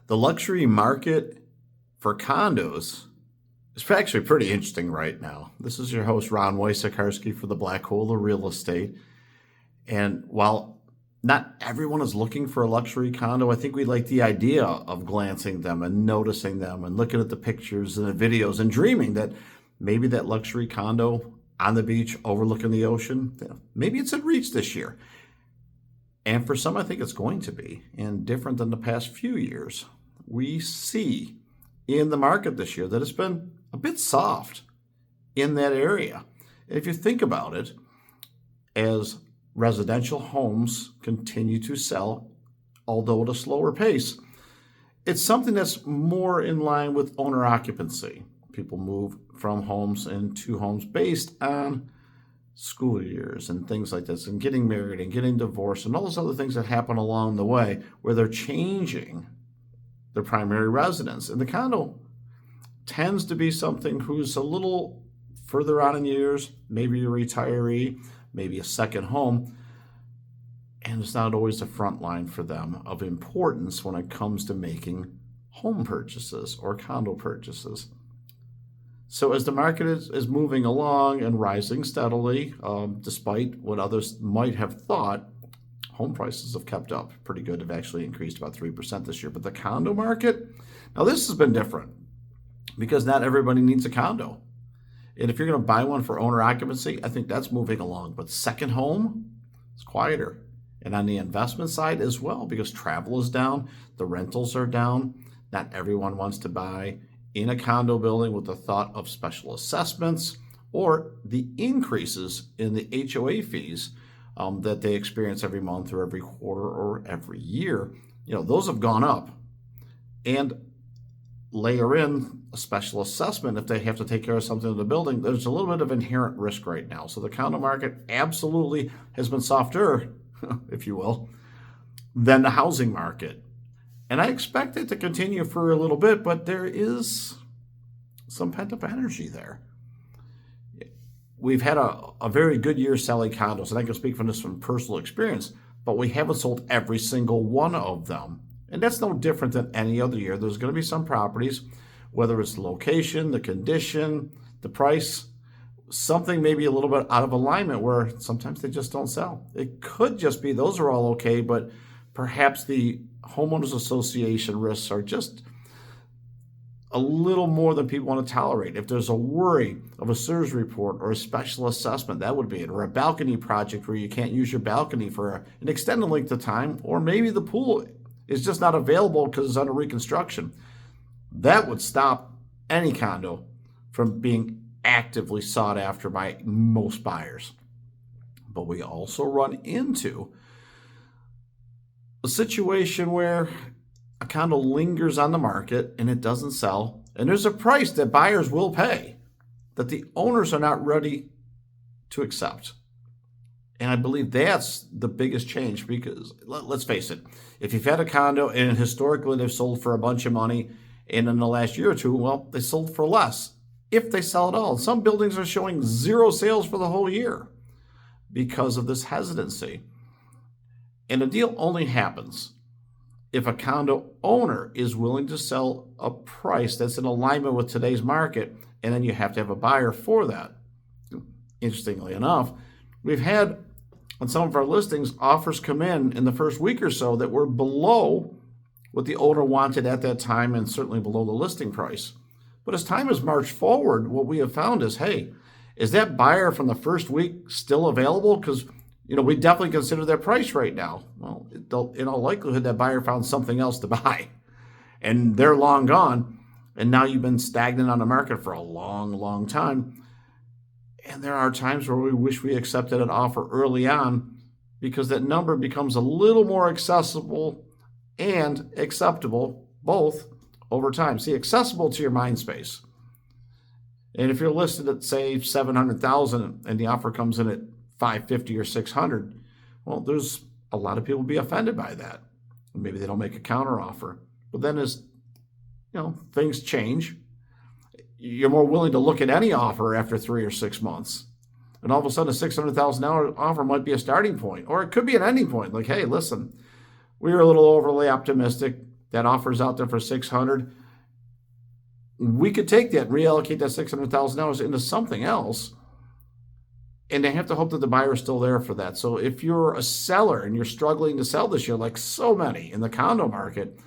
The luxury market for condos is actually pretty interesting right now. This is your host, Ron Wojciechowski for the Black Hole of Real Estate. And while not everyone is looking for a luxury condo, I think we like the idea of glancing them and noticing them and looking at the pictures and the videos and dreaming that maybe that luxury condo on the beach overlooking the ocean, maybe it's in reach this year. And for some, I think it's going to be, and different than the past few years. We see in the market this year that it's been a bit soft in that area. And if you think about it, as residential homes continue to sell, although at a slower pace, it's something that's more in line with owner occupancy. People move from homes into homes based on school years and things like this, and getting married and getting divorced and all those other things that happen along the way where they're changing their primary residence. And the condo tends to be something who's a little further on in years, maybe a retiree, maybe a second home, and it's not always the front line for them of importance when it comes to making home purchases or condo purchases. So as the market is moving along and rising steadily, despite what others might have thought, home prices have kept up pretty good. Have actually increased about 3% this year. But the condo market, now this has been different because not everybody needs a condo. And if you're going to buy one for owner occupancy, I think that's moving along. But second home, it's quieter. And on the investment side as well, because travel is down, the rentals are down. Not everyone wants to buy in a condo building with the thought of special assessments or the increases in the HOA fees that they experience every month or every quarter or every year. Those have gone up. And layer in a special assessment if they have to take care of something in the building. There's a little bit of inherent risk right now. So the condo market absolutely has been softer, if you will, than the housing market. And I expect it to continue for a little bit, but there is some pent-up energy there. We've had a very good year selling condos, and I can speak from this from personal experience, but we haven't sold every single one of them. And that's no different than any other year. There's going to be some properties, whether it's the location, the condition, the price, something maybe a little bit out of alignment where sometimes they just don't sell. It could just be those are all okay, but perhaps the homeowners association risks are just a little more than people want to tolerate. If there's a worry of a SIRS report or a special assessment, that would be it. Or a balcony project where you can't use your balcony for an extended length of time, or maybe the pool is just not available because it's under reconstruction. That would stop any condo from being actively sought after by most buyers. But we also run into a situation where a condo lingers on the market and it doesn't sell, and there's a price that buyers will pay that the owners are not ready to accept. And I believe that's the biggest change because let's face it, if you've had a condo and historically they've sold for a bunch of money, and in the last year or two, well, they sold for less if they sell at all. Some buildings are showing zero sales for the whole year because of this hesitancy. And a deal only happens if a condo owner is willing to sell a price that's in alignment with today's market, and then you have to have a buyer for that. Interestingly enough, we've had on some of our listings offers come in the first week or so that were below what the owner wanted at that time and certainly below the listing price. But as time has marched forward, what we have found is, hey, is that buyer from the first week still available? Because we definitely consider their price right now. Well, in all likelihood, that buyer found something else to buy, and they're long gone. And now you've been stagnant on the market for a long, long time. And there are times where we wish we accepted an offer early on because that number becomes a little more accessible and acceptable both over time. See, accessible to your mind space. And if you're listed at, say, $700,000 and the offer comes in at $550 or $600, well, there's a lot of people be offended by that. Maybe they don't make a counter offer. But then as things change, you're more willing to look at any offer after 3 or 6 months. And all of a sudden, a $600,000 offer might be a starting point, or it could be an ending point. Like, hey, listen, we were a little overly optimistic. that offer's out there for 600, we could take that and reallocate that $600,000 into something else. And they have to hope that the buyer is still there for that. So if you're a seller and you're struggling to sell this year, like so many in the condo market,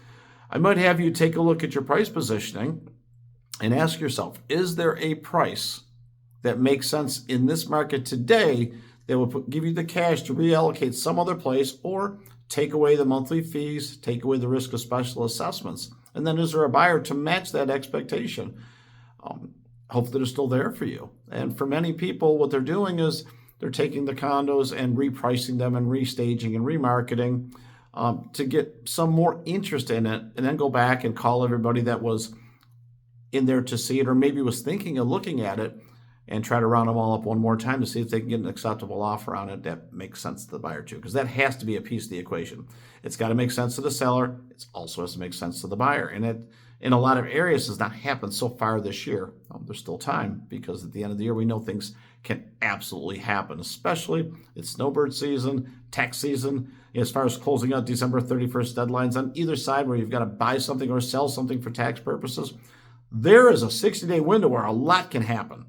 I might have you take a look at your price positioning and ask yourself, is there a price that makes sense in this market today that will give you the cash to reallocate some other place, or take away the monthly fees, take away the risk of special assessments? And then is there a buyer to match that expectation? Hopefully they're still there for you. And for many people, what they're doing is they're taking the condos and repricing them and restaging and remarketing to get some more interest in it, and then go back and call everybody that was in there to see it, or maybe was thinking of looking at it, and try to round them all up one more time to see if they can get an acceptable offer on it that makes sense to the buyer too, because that has to be a piece of the equation. It's got to make sense to the seller. It also has to make sense to the buyer. And it, in a lot of areas, has not happened so far this year. There's still time, because at the end of the year, we know things can absolutely happen, especially it's snowbird season, tax season, as far as closing out December 31st deadlines on either side, where you've got to buy something or sell something for tax purposes. There is a 60-day window where a lot can happen,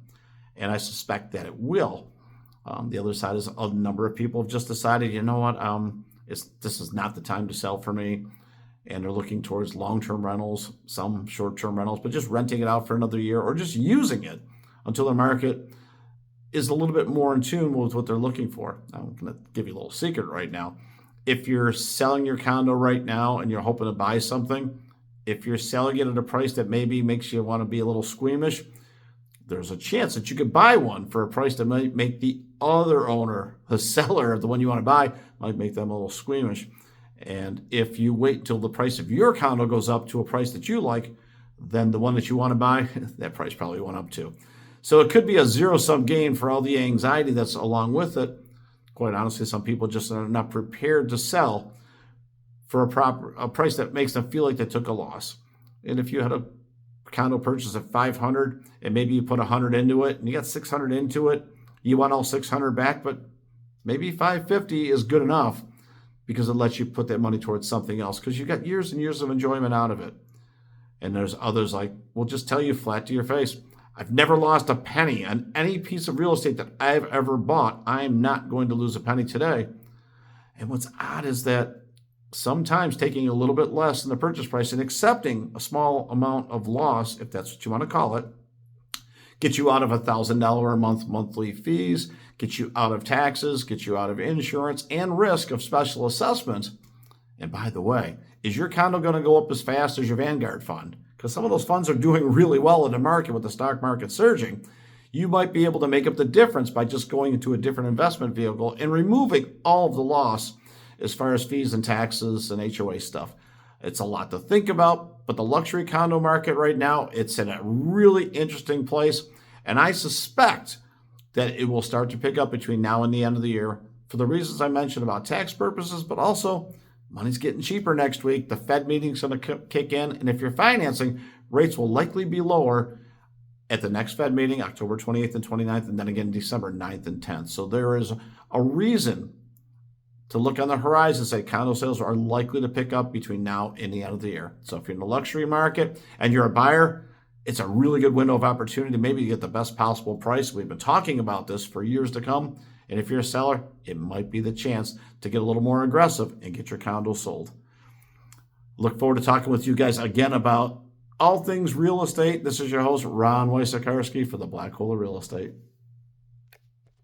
and I suspect that it will. The other side is a number of people have just decided, you know what, this is not the time to sell for me, and they're looking towards long-term rentals, some short-term rentals, but just renting it out for another year, or just using it until the market is a little bit more in tune with what they're looking for. I'm going to give you a little secret right now. If you're selling your condo right now and you're hoping to buy something, if you're selling it at a price that maybe makes you want to be a little squeamish, there's a chance that you could buy one for a price that might make the other owner, the seller, the one you want to buy, might make them a little squeamish. And if you wait until the price of your condo goes up to a price that you like, then the one that you want to buy, that price probably went up too. So it could be a zero-sum game for all the anxiety that's along with it. Quite honestly, some people just are not prepared to sell for a price that makes them feel like they took a loss. And if you had a condo purchase at 500 and maybe you put 100 into it and you got 600 into it, you want all 600 back, but maybe 550 is good enough, because it lets you put that money towards something else, because you got years and years of enjoyment out of it. And there's others like, will just tell you flat to your face, I've never lost a penny on any piece of real estate that I've ever bought. I'm not going to lose a penny today. And what's odd is that sometimes taking a little bit less than the purchase price and accepting a small amount of loss, if that's what you want to call it, gets you out of $1,000 a month monthly fees, gets you out of taxes, gets you out of insurance and risk of special assessment. And by the way, is your condo going to go up as fast as your Vanguard fund? Because some of those funds are doing really well in the market with the stock market surging. You might be able to make up the difference by just going into a different investment vehicle and removing all of the loss as far as fees and taxes and HOA stuff. It's a lot to think about, but the luxury condo market right now, it's in a really interesting place. And I suspect that it will start to pick up between now and the end of the year for the reasons I mentioned about tax purposes, but also money's getting cheaper next week. The Fed meeting's going to kick in. And if you're financing, rates will likely be lower at the next Fed meeting, October 28th and 29th, and then again December 9th and 10th. So there is a reason to look on the horizon and say condo sales are likely to pick up between now and the end of the year. So if you're in the luxury market and you're a buyer, it's a really good window of opportunity to maybe get the best possible price. We've been talking about this for years to come. And if you're a seller, it might be the chance to get a little more aggressive and get your condo sold. Look forward to talking with you guys again about all things real estate. This is your host, Ron Wojciechowski for the Black Hole of Real Estate.